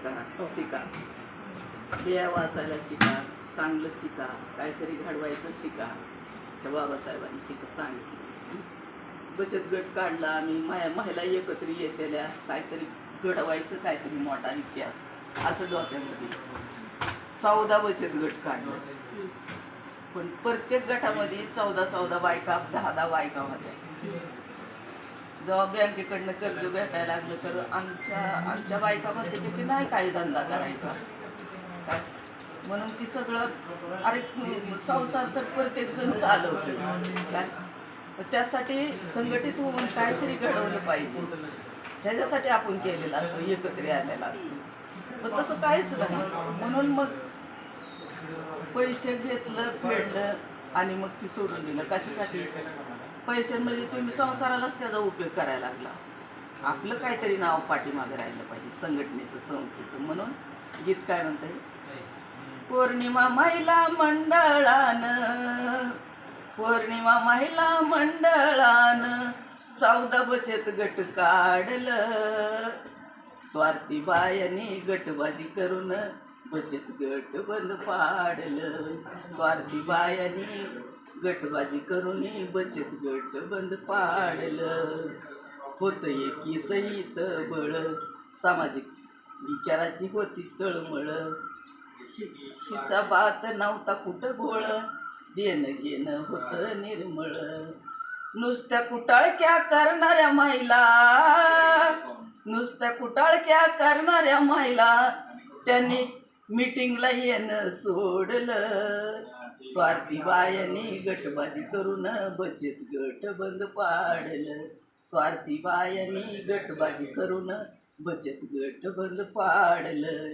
का हो. शिका, लिहा वाचायला शिका, चांगलं शिका, काहीतरी घडवायचं शिका. त्या बाबासाहेबांनी सांगितलं. बचत गट काढला आम्ही, महिला एकत्र येतेल्या, काहीतरी घडवायचं, काहीतरी मोठा इतिहास असं डोक्यामध्ये. 14 बचत गट काढलं, पण प्रत्येक गटामध्ये 14 बायका, 10 बायका होत्या. जेव्हा बँकेकडनं कर्ज भेटायला लागलं तर आमच्या बायका म्हणते की नाही काही धंदा करायचा काय, म्हणून ती सगळं अरे संसार तर प्रत्येक जण चालवतं काय, त्यासाठी संघटित होऊन काहीतरी घडवलं पाहिजे, ह्याच्यासाठी आपण केलेलं असतं, एकत्र आलेला असतो. पण तसं काहीच नाही. म्हणून मग पैसे घेतलं, फेडलं आणि मग ती सोडून दिलं. कशासाठी? पैसे म्हणजे तुम्ही संसारालाच त्याचा उपयोग करायला लागला. आपलं काहीतरी नाव पाठीमागं राहिलं पाहिजे, संघटनेचं, संस्थेचं. म्हणून गीत काय म्हणतंय? पौर्णिमा महिला मंडळानं, पौर्णिमा महिला मंडळानं 14 बचत गट काढलं. स्वार्थी बायानी गटबाजी करून बचत गट बंद पाडलं. स्वार्थी बायानी गटबाजी करून बचत गट बंद पाडलं. होतं एकीच हित बळ, सामाजिक विचाराची होती तळमळ. हिसाबात नव्हता कुठं घोळ, देणं घेणं होतं निर्मळ. नुसत्या कुटाळक्या करणाऱ्या महिला, नुसत्या कुटाळक्या करणाऱ्या महिला, त्यांनी मीटिंगला येणं सोडलं. स्वार्थी बायानी गटबाजी करून बचत गट बंद पाडलं. स्वार्थी बायानी गटबाजी करून बचत गट बंद पाडलं.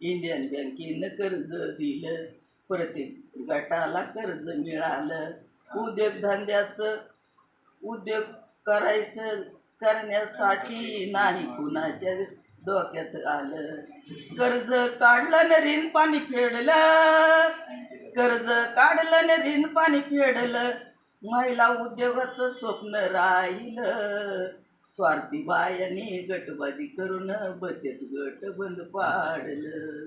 इंडियन बँकेनं कर्ज दिलं, प्रत्येक गटाला कर्ज मिळालं. उद्योगधंद्याचं उद्योग करण्यासाठी नाही कुणाच्या डोक्यात आलं. कर्ज काढलं न ऋण पाणी फेडलं, कर्ज काढलं न ऋण पाणी फेडलं. महिला उद्योगाचं स्वप्न राहिलं. स्वार्थी बायानी गटबाजी करून बचत गट बंद पाडलं.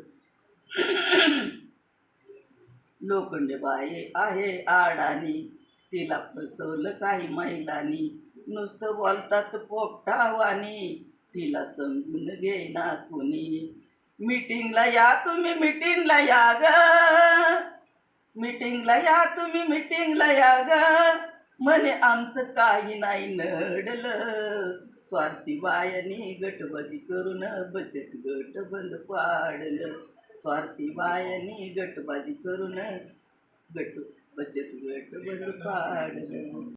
लोखंडे बाई आहे आडानी, तिला फसवलं काही महिलांनी. नुसतं बोलतात पोपटावानी, तिला समजून घेईना कुणी. मीटिंगला या तुम्ही, मीटिंगला या ग, मीटिंगला या तुम्ही, मीटिंगला या ग. म्हणे आमचं काही नाही नडलं. स्वार्थी बायानी गटबाजी करून बचत गट बंद पाडलं. स्वार्थी बायानी गटबाजी करून बचत गट बंद पाडलं.